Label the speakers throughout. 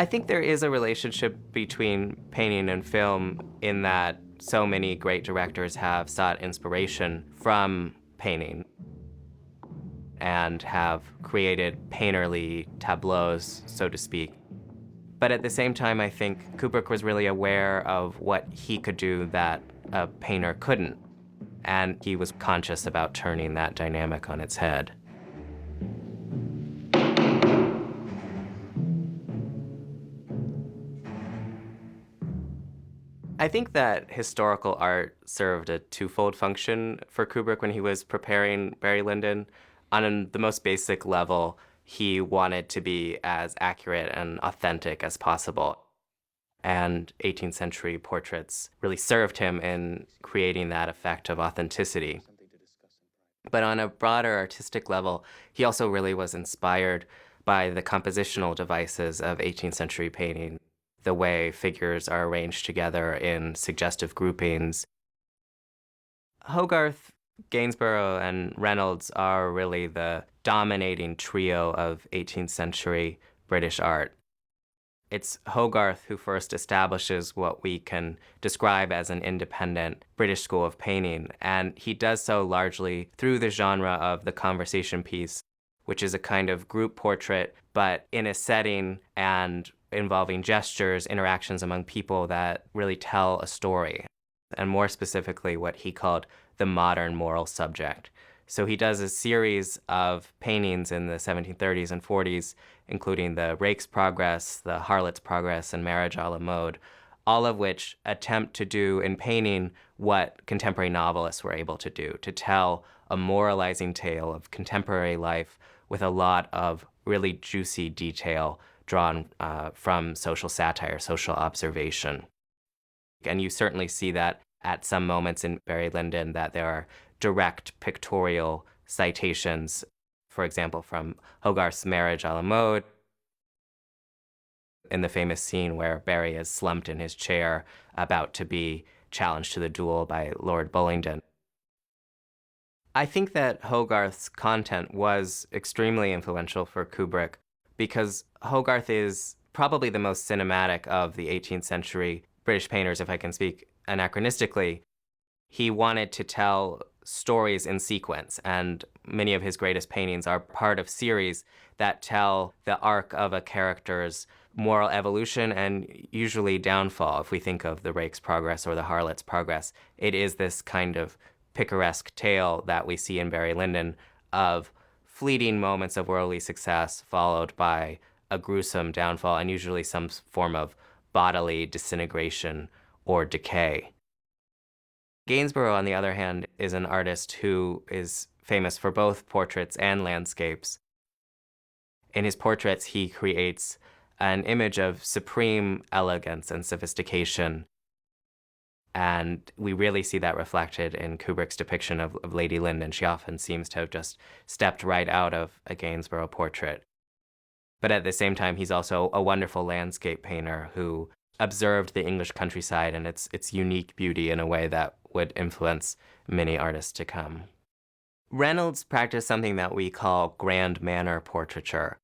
Speaker 1: I think there is a relationship between painting and film in that so many great directors have sought inspiration from painting and have created painterly tableaus, so to speak. But at the same time, I think Kubrick was really aware of what he could do that a painter couldn't, and he was conscious about turning that dynamic on its head. I think that historical art served a twofold function for Kubrick when he was preparing Barry Lyndon. On the most basic level, he wanted to be as accurate and authentic as possible. And 18th century portraits really served him in creating that effect of authenticity. But on a broader artistic level, he also really was inspired by the compositional devices of 18th century painting, the way figures are arranged together in suggestive groupings. Hogarth, Gainsborough, and Reynolds are really the dominating trio of 18th century British art. It's Hogarth who first establishes what we can describe as an independent British school of painting, and he does so largely through the genre of the conversation piece, which is a kind of group portrait, but in a setting and involving gestures, interactions among people that really tell a story, and more specifically what he called the modern moral subject. So he does a series of paintings in the 1730s and 40s, including the Rake's Progress, the Harlot's Progress, and Marriage a la Mode, all of which attempt to do in painting what contemporary novelists were able to do, to tell a moralizing tale of contemporary life with a lot of really juicy detail drawn from social satire, social observation. And you certainly see that at some moments in Barry Lyndon, that there are direct pictorial citations, for example, from Hogarth's Marriage a la Mode, in the famous scene where Barry is slumped in his chair about to be challenged to the duel by Lord Bullingdon. I think that Hogarth's content was extremely influential for Kubrick because Hogarth is probably the most cinematic of the 18th century British painters, if I can speak anachronistically. He wanted to tell stories in sequence, and many of his greatest paintings are part of series that tell the arc of a character's moral evolution and usually downfall. If we think of the Rake's Progress or the Harlot's Progress, it is this kind of picaresque tale that we see in Barry Lyndon of fleeting moments of worldly success followed by a gruesome downfall and usually some form of bodily disintegration or decay. Gainsborough, on the other hand, is an artist who is famous for both portraits and landscapes. In his portraits, he creates an image of supreme elegance and sophistication, and we really see that reflected in Kubrick's depiction of Lady Lyndon. She often seems to have just stepped right out of a Gainsborough portrait. But at the same time, he's also a wonderful landscape painter who observed the English countryside and its unique beauty in a way that would influence many artists to come. Reynolds practiced something that we call grand manner portraiture,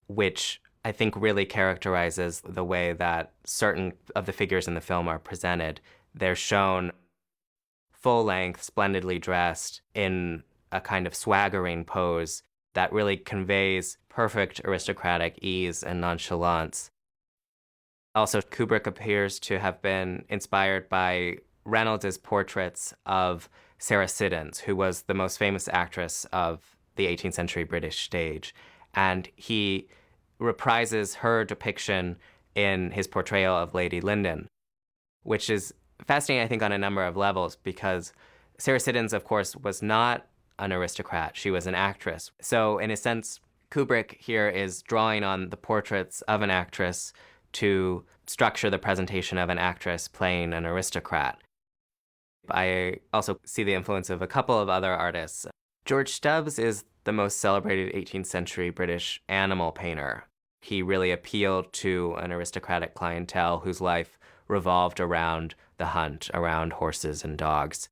Speaker 1: which I think really characterizes the way that certain of the figures in the film are presented. They're shown full length, splendidly dressed, in a kind of swaggering pose that really conveys perfect aristocratic ease and nonchalance. Also, Kubrick appears to have been inspired by Reynolds' portraits of Sarah Siddons, who was the most famous actress of the 18th century British stage. And he reprises her depiction in his portrayal of Lady Lyndon, which is fascinating, I think, on a number of levels, because Sarah Siddons, of course, was not an aristocrat. She was an actress. So in a sense, Kubrick here is drawing on the portraits of an actress to structure the presentation of an actress playing an aristocrat. I also see the influence of a couple of other artists. George Stubbs is the most celebrated 18th century British animal painter. He really appealed to an aristocratic clientele whose life revolved around the hunt, around horses and dogs.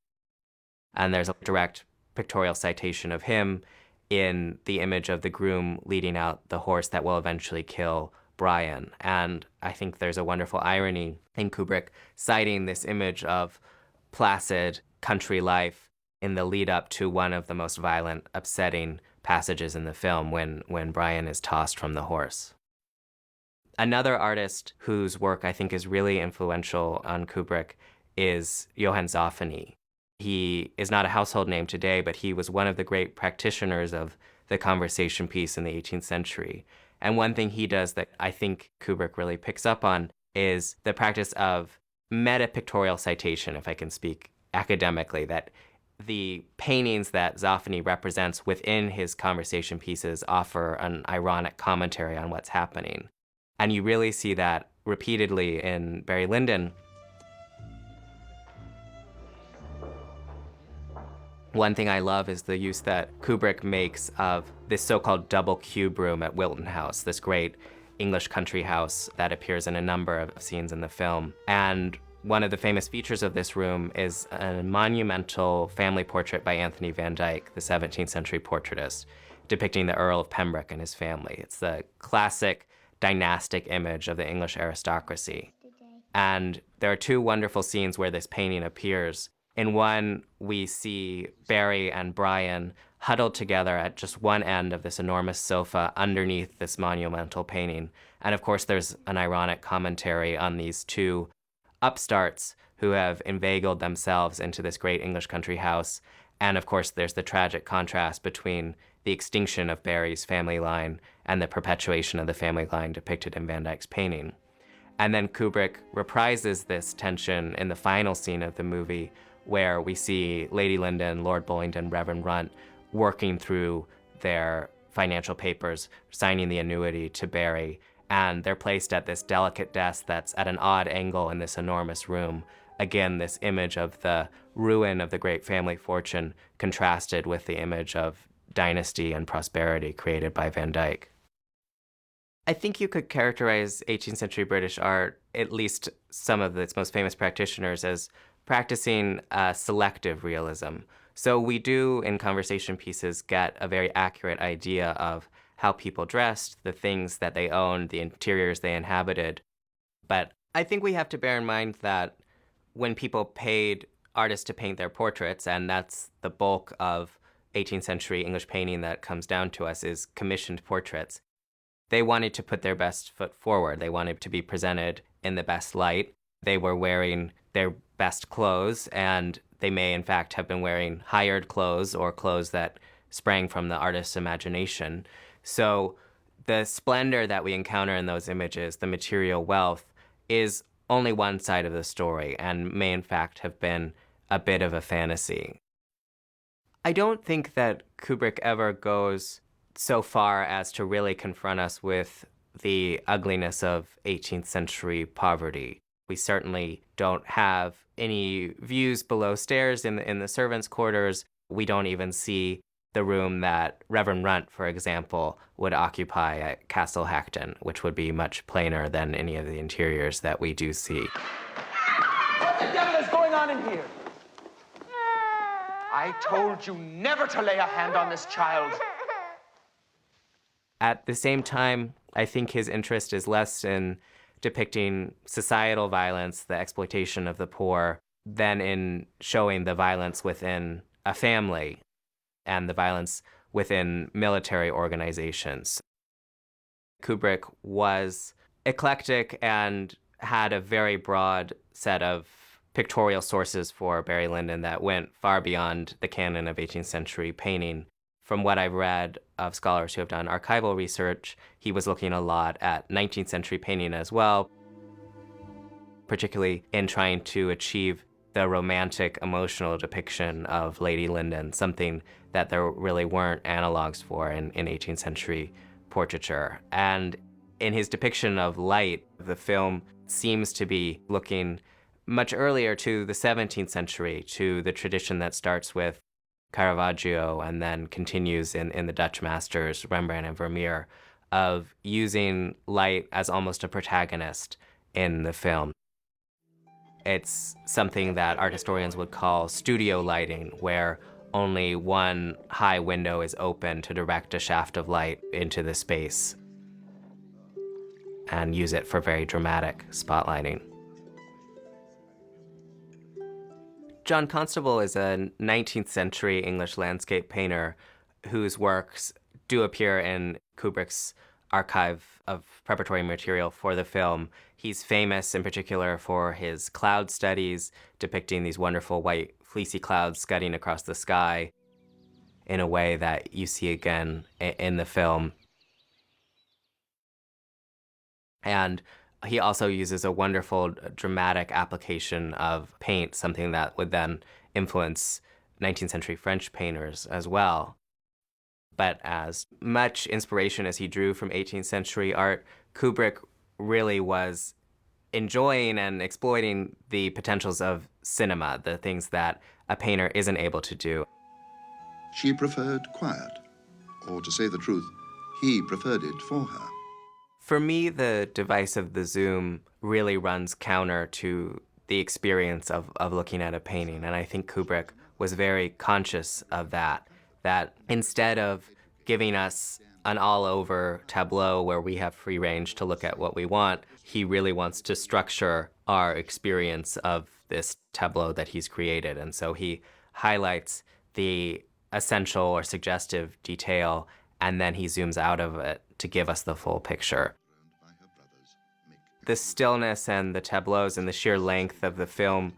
Speaker 1: And there's a direct pictorial citation of him in the image of the groom leading out the horse that will eventually kill Brian. And I think there's a wonderful irony in Kubrick citing this image of placid country life in the lead up to one of the most violent, upsetting passages in the film when Brian is tossed from the horse. Another artist whose work I think is really influential on Kubrick is Johann Zoffany. He is not a household name today, but he was one of the great practitioners of the conversation piece in the 18th century. And one thing he does that I think Kubrick really picks up on is the practice of meta-pictorial citation, if I can speak academically, that the paintings that Zoffany represents within his conversation pieces offer an ironic commentary on what's happening. And you really see that repeatedly in Barry Lyndon. One thing I love is the use that Kubrick makes of this so-called double cube room at Wilton House, this great English country house that appears in a number of scenes in the film. And one of the famous features of this room is a monumental family portrait by Anthony van Dyck, the 17th century portraitist, depicting the Earl of Pembroke and his family. It's the classic dynastic image of the English aristocracy. And there are two wonderful scenes where this painting appears. In one, we see Barry and Brian huddled together at just one end of this enormous sofa underneath this monumental painting. And of course, there's an ironic commentary on these two upstarts who have inveigled themselves into this great English country house. And of course, there's the tragic contrast between the extinction of Barry's family line and the perpetuation of the family line depicted in Van Dyck's painting. And then Kubrick reprises this tension in the final scene of the movie, where we see Lady Lyndon, Lord Bullingdon, Reverend Runt working through their financial papers, signing the annuity to Barry, and they're placed at this delicate desk that's at an odd angle in this enormous room. Again, this image of the ruin of the great family fortune contrasted with the image of dynasty and prosperity created by Van Dyck. I think you could characterize 18th century British art, at least some of its most famous practitioners, as practicing selective realism. So we do, in conversation pieces, get a very accurate idea of how people dressed, the things that they owned, the interiors they inhabited. But I think we have to bear in mind that when people paid artists to paint their portraits, and that's the bulk of 18th century English painting that comes down to us, is commissioned portraits. They wanted to put their best foot forward. They wanted to be presented in the best light. They were wearing their best clothes, and they may in fact have been wearing hired clothes or clothes that sprang from the artist's imagination. So the splendor that we encounter in those images, the material wealth, is only one side of the story and may in fact have been a bit of a fantasy. I don't think that Kubrick ever goes so far as to really confront us with the ugliness of 18th century poverty. We certainly don't have any views below stairs in the servants' quarters. We don't even see the room that Reverend Runt, for example, would occupy at Castle Hackton, which would be much plainer than any of the interiors that we do see.
Speaker 2: What the devil is going on in here? I told you never to lay a hand on this child.
Speaker 1: At the same time, I think his interest is less in depicting societal violence, the exploitation of the poor, than in showing the violence within a family and the violence within military organizations. Kubrick was eclectic and had a very broad set of pictorial sources for Barry Lyndon that went far beyond the canon of 18th century painting. From what I've read of scholars who have done archival research, he was looking a lot at 19th century painting as well, particularly in trying to achieve the romantic, emotional depiction of Lady Lyndon, something that there really weren't analogs for in 18th century portraiture. And in his depiction of light, the film seems to be looking much earlier to the 17th century, to the tradition that starts with Caravaggio and then continues in the Dutch masters, Rembrandt and Vermeer, of using light as almost a protagonist in the film. It's something that art historians would call studio lighting, where only one high window is open to direct a shaft of light into the space. and use it for very dramatic spotlighting. John Constable is a 19th century English landscape painter whose works do appear in Kubrick's archive of preparatory material for the film. He's famous in particular for his cloud studies, depicting these wonderful white fleecy clouds scudding across the sky in a way that you see again in the film. And he also uses a wonderful dramatic application of paint, something that would then influence 19th century French painters as well. But as much inspiration as he drew from 18th century art, Kubrick really was enjoying and exploiting the potentials of cinema, the things that a painter isn't able to do.
Speaker 3: She preferred quiet, or to say the truth, he preferred it for her.
Speaker 1: For me, the device of the zoom really runs counter to the experience of looking at a painting. And I think Kubrick was very conscious of that instead of giving us an all-over tableau where we have free range to look at what we want, he really wants to structure our experience of this tableau that he's created. And so he highlights the essential or suggestive detail, and then he zooms out of it to give us the full picture. The stillness and the tableaus and the sheer length of the film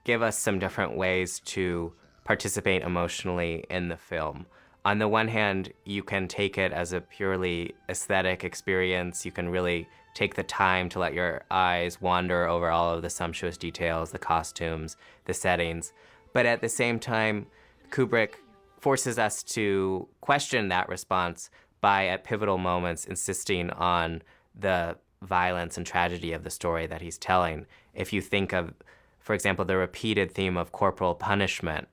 Speaker 1: give us some different ways to participate emotionally in the film. On the one hand, you can take it as a purely aesthetic experience. You can really take the time to let your eyes wander over all of the sumptuous details, the costumes, the settings. But at the same time, Kubrick forces us to question that response by, at pivotal moments, insisting on the violence and tragedy of the story that he's telling. If you think of, for example, the repeated theme of corporal punishment,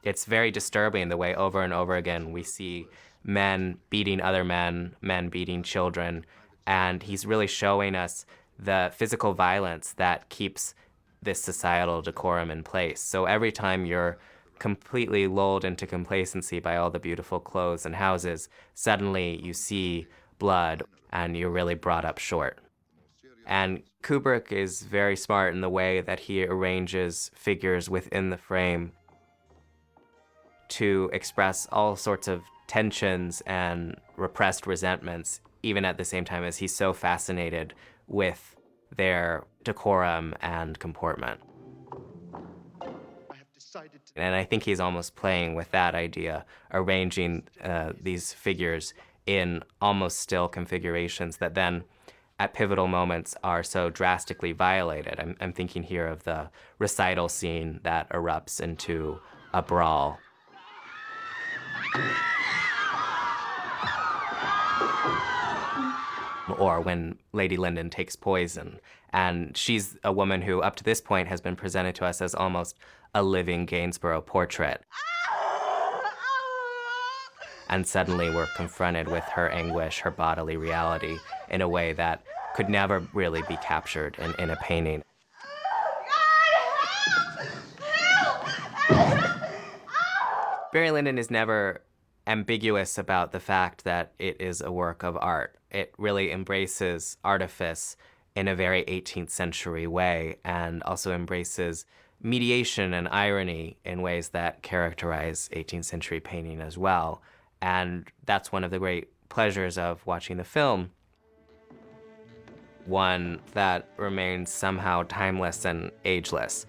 Speaker 1: it's very disturbing the way over and over again we see men beating other men, men beating children, and he's really showing us the physical violence that keeps this societal decorum in place. So every time you're completely lulled into complacency by all the beautiful clothes and houses, suddenly you see blood and you're really brought up short. And Kubrick is very smart in the way that he arranges figures within the frame to express all sorts of tensions and repressed resentments, even at the same time as he's so fascinated with their decorum and comportment. And I think he's almost playing with that idea, arranging these figures in almost still configurations that then, at pivotal moments, are so drastically violated. I'm thinking here of the recital scene that erupts into a brawl. Or when Lady Lyndon takes poison. And she's a woman who, up to this point, has been presented to us as almost a living Gainsborough portrait. And suddenly we're confronted with her anguish, her bodily reality, in a way that could never really be captured in a painting. Barry Lyndon is never ambiguous about the fact that it is a work of art. It really embraces artifice in a very 18th century way, and also embraces mediation and irony in ways that characterize 18th century painting as well. And that's one of the great pleasures of watching the film. One that remains somehow timeless and ageless.